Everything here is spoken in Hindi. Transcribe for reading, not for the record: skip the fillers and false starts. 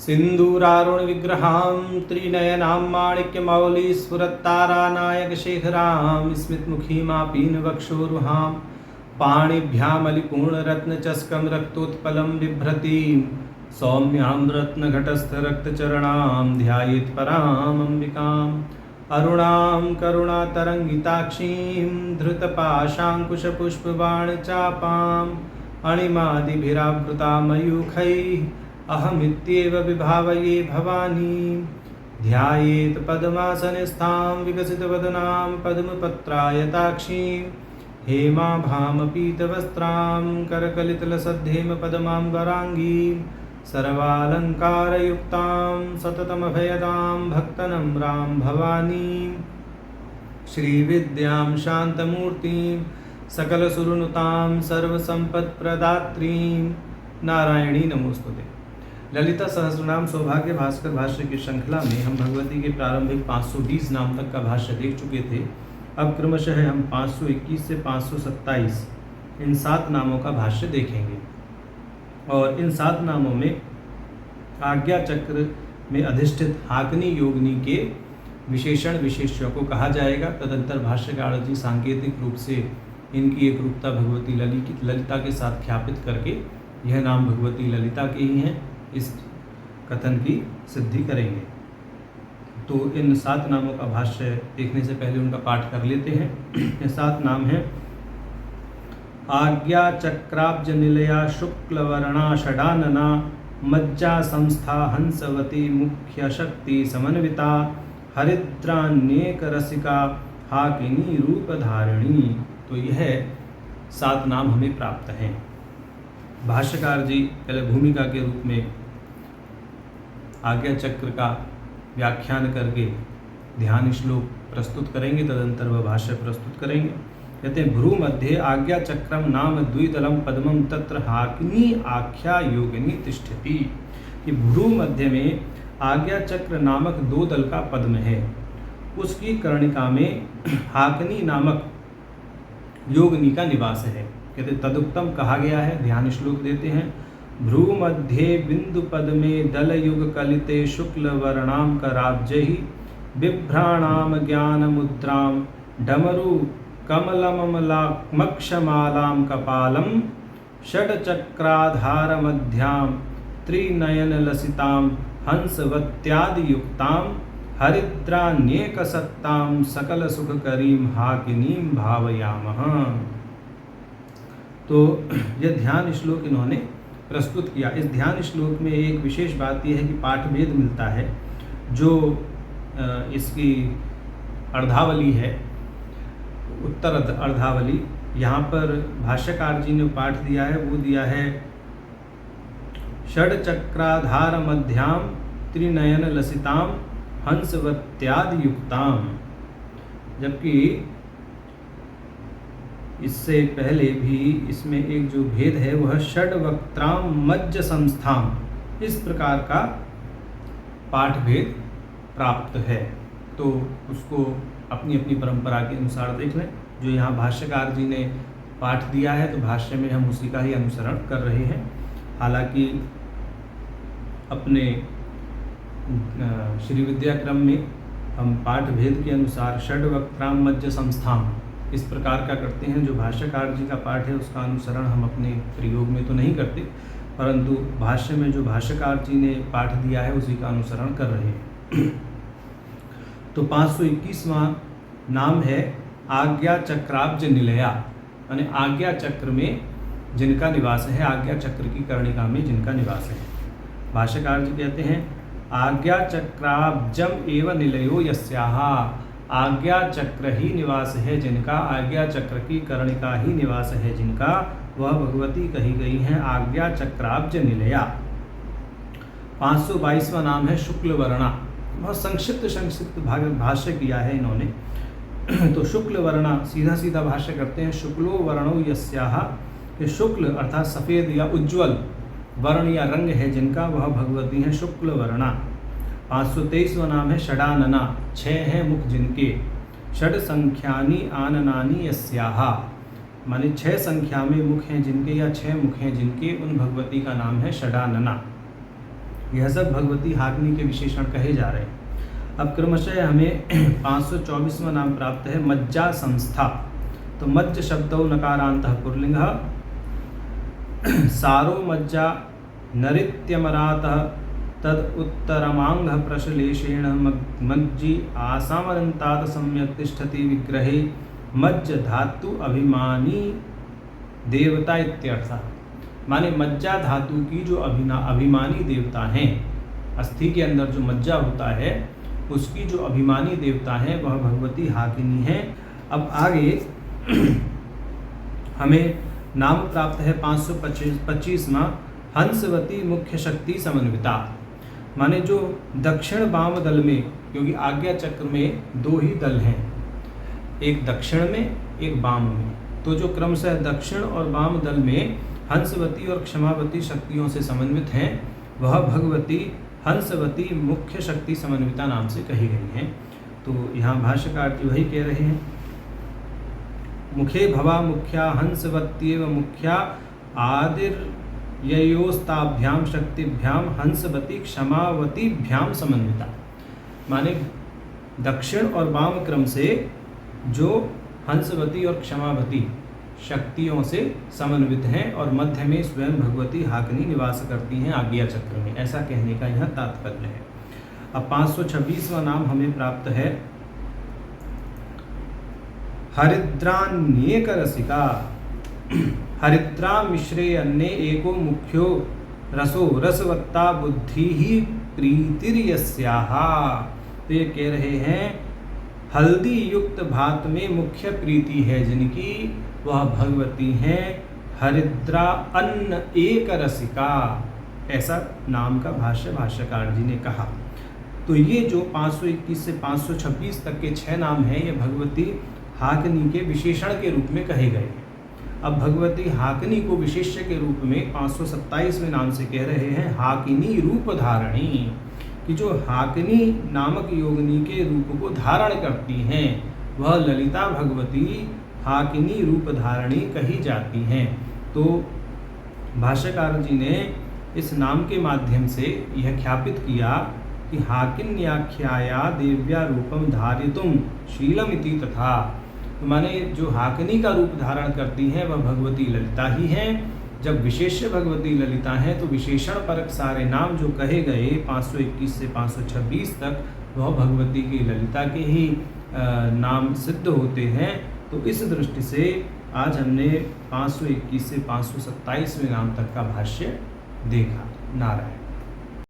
सिन्दूरारुणविग्रहां त्रिनयनां माणिक्यमौलिस्फुरत्तारानायकशेखरां स्मितमुखीमापीनवक्षोरुहां पाणिभ्यामलिपूर्णरत्नचस्कं रक्तोत्पलं बिभ्रतीं सौम्यां रत्नघटस्थरक्तचरणां ध्यायेत् पराम् अम्बिकाम् अरुणां करुणातरङ्गिताक्षीं धृतपाशाङ्कुशपुष्पबाणचापाम् अणिमादिभिरावृता मयूखैः अहमित्येव विभावये भवानी ध्यायेत् पद्मासनस्थां विकसितवदनां पद्मपत्रायताक्षीं हेमाभामपीतवस्त्रां करकलितलसद्धेमपद्मां वराङ्गीं सर्वालङ्कारयुक्तां सततमभयदां भक्तनम्रां भवानीं श्रीविद्यां शान्तमूर्तिं सकलसुरनुतां सर्वसम्पत्प्रदात्रीं नारायणी नमोस्तुते। ललिता सहस्रनाम सौभाग्य भास्कर भाष्य की श्रृंखला में हम भगवती के प्रारंभिक 520 नाम तक का भाष्य देख चुके थे। अब क्रमशः हम 521 से 527 इन 7 नामों का भाष्य देखेंगे और इन 7 नामों में आज्ञा चक्र में अधिष्ठित हाकनी योगिनी के विशेषण विशेष्यों को कहा जाएगा। तदंतर भाष्यकार जी सांकेतिक रूप से इनकी एक रूपता भगवती ललिता के साथ ख्यापित करके यह नाम भगवती ललिता के ही हैं इस कथन की सिद्धि करेंगे। तो इन 7 नामों का भाष्य देखने से पहले उनका पाठ कर लेते हैं। ये 7 नाम हैं आज्ञा चक्राब्ज निलया शुक्लवर्णा षडानना मज्जा संस्था हंसवती मुख्य शक्ति समन्विता हरिद्रान्येक रसिका हाकिनी रूपधारिणी। तो यह 7 नाम हमें प्राप्त हैं। भाष्यकार जी पहले भूमिका के रूप में आज्ञा चक्र का व्याख्यान करके ध्यान श्लोक प्रस्तुत करेंगे, तदंतर वह भाष्य प्रस्तुत करेंगे। कहते हैं भ्रू मध्य आज्ञा चक्रम नाम द्विदलम पद्मम तत्र हाकिनी आख्या योगिनी तिष्ठति। कि भ्रू मध्य में आज्ञा चक्र नामक 2 दल का पद्म है, उसकी कर्णिका में हाकिनी नामक योगिनी का निवास है। कहते तदुक्तम कहा गया है। ध्यान श्लोक देते हैं भ्रू मध्ये बिंदु पद में दल युग कलिते शुक्ल वर्णाम कराब्जहि बिभ्राणाम ज्ञान मुद्राम डमरु कमलमलामक्षमालाम कपालम षड्चक्राधार मध्याम त्रिनयन लसिताम हंसवत्यादि युक्ताम हरिद्रान्येकसत्ताम सकल सुखकरीम हाकिनीम भावयामः। तो यह ध्यान श्लोक इन्होंने प्रस्तुत किया। इस ध्यान श्लोक में एक विशेष बात यह है कि पाठभेद मिलता है। जो इसकी अर्धावली है, उत्तर अर्धावली, यहाँ पर भाष्यकार जी ने पाठ दिया है, वो दिया है षड्चक्राधार मध्याम त्रिनयन लसिताम हंसवत्यादि युक्ताम, जबकि इससे पहले भी इसमें एक जो भेद है वह षड्वक्त्राम मज्ज संस्थाम, इस प्रकार का पाठ भेद प्राप्त है। तो उसको अपनी अपनी परंपरा के अनुसार देख लें। जो यहाँ भाष्यकार जी ने पाठ दिया है तो भाष्य में हम उसी का ही अनुसरण कर रहे हैं। हालांकि अपने श्री विद्या क्रम में हम पाठ भेद के अनुसार षड्वक्त्राम मज्ज संस्थाम इस प्रकार का करते हैं। जो भाष्यकार जी का पाठ है उसका अनुसरण हम अपने प्रयोग में तो नहीं करते, परंतु भाष्य में जो भाष्यकार जी ने पाठ दिया है उसी का अनुसरण कर रहे हैं। तो 521वां नाम है आज्ञा चक्राब्ज निलया, यानी आज्ञा चक्र में जिनका निवास है, आज्ञा चक्र की कर्णिका में जिनका निवास है। भाष्यकार जी कहते हैं आज्ञा चक्राब्जम एव निलयो यस्याः, आज्ञा चक्र ही निवास है जिनका, आज्ञा चक्र की कर्णिका ही निवास है जिनका, वह भगवती कही गई हैं आज्ञा चक्राब्ज निलया। 522वां नाम है शुक्ल वर्णा। बहुत संक्षिप्त भाष्य किया है इन्होंने। तो शुक्ल वर्णा सीधा सीधा भाष्य करते हैं शुक्लो वर्णो यस्याः, ये शुक्ल अर्थात सफ़ेद या उज्ज्वल वर्ण या रंग है जिनका, वह भगवती हैं शुक्ल वर्णा। 523वां नाम है षडानना, 6 हैं मुख जिनके, षड संख्यानी आननानी यस्याः, माने 6 संख्या में मुख हैं जिनके या 6 मुख हैं जिनके, उन भगवती का नाम है षडानना। यह सब भगवती हाकिनी के विशेषण कहे जा रहे हैं। अब क्रमशः हमें 524वां नाम प्राप्त है मज्जा संस्था। तो मज्ज शब्दो नकारांतः पुल्लिंगः, सारो मज्जा नरित्यमरातः तद उत्तरमांग प्रश्लेषेण मज्जी आसामनंतात सम्यक तिष्ठति विग्रहे मज्ज धातु अभिमानी देवता इत्यर्थः। माने मज्जा धातु की जो अभिमानी देवता हैं, अस्थि के अंदर जो मज्जा होता है उसकी जो अभिमानी देवता है वह भगवती हाकिनी है। अब आगे हमें नाम प्राप्त है 525वां हंसवती मुख्य शक्ति समन्विता। माने जो दक्षिण वाम दल में, क्योंकि आज्ञा चक्र में 2 ही दल हैं, एक दक्षिण में एक वाम में, तो जो क्रमशः दक्षिण और वाम दल में हंसवती और क्षमावती शक्तियों से समन्वित हैं वह भगवती हंसवती मुख्य शक्ति समन्विता नाम से कही गई हैं। तो यहाँ भाष्यकार जी वही कह रहे हैं, मुखे भवा मुख्या हंसवत्येव मुख्या आदिर्ययोस्ताभ्याम शक्तिभ्याम हंसवती क्षमावतीभ्याम समन्विता। माने दक्षिण और वाम क्रम से जो हंसवती और क्षमावती शक्तियों से समन्वित हैं और मध्य में स्वयं भगवती हाकिनी निवास करती हैं आज्ञा चक्र में, ऐसा कहने का यह तात्पर्य है। अब 526वां नाम हमें प्राप्त है हरिद्रान्येक रसिका। हरिद्रा मिश्रे अन्ने एको मुख्यो रसो रसवत्ता बुद्धि ही प्रीतिर्यस्याः। तो ये कह रहे हैं हल्दी युक्त भात में मुख्य प्रीति है जिनकी, वह भगवती हैं हरिद्रा अन्न एक रसिका। ऐसा नाम का भाष्यकार जी ने कहा। तो ये जो 521 से 526 तक के 6 नाम हैं ये भगवती हाकिनी के विशेषण के रूप में कहे गए हैं। अब भगवती हाकिनी को विशेष्य के रूप में 527वें नाम से कह रहे हैं हाकिनी रूप धारणी, कि जो हाकिनी नामक योगिनी के रूप को धारण करती हैं वह ललिता भगवती हाकिनी रूप धारणी कही जाती हैं। तो भाष्यकार जी ने इस नाम के माध्यम से यह ख्यापित किया कि हाकिन्याख्याया देव्या रूपम धारितुम शीलमिति तथा। तो माने जो हाकिनी का रूप धारण करती हैं वह भगवती ललिता ही हैं। जब विशेष्य भगवती ललिता हैं तो विशेषण परक सारे नाम जो कहे गए 521 से 526 तक वह भगवती की ललिता के ही नाम सिद्ध होते हैं। तो इस दृष्टि से आज हमने 521 से 527वें नाम तक का भाष्य देखा। नारायण।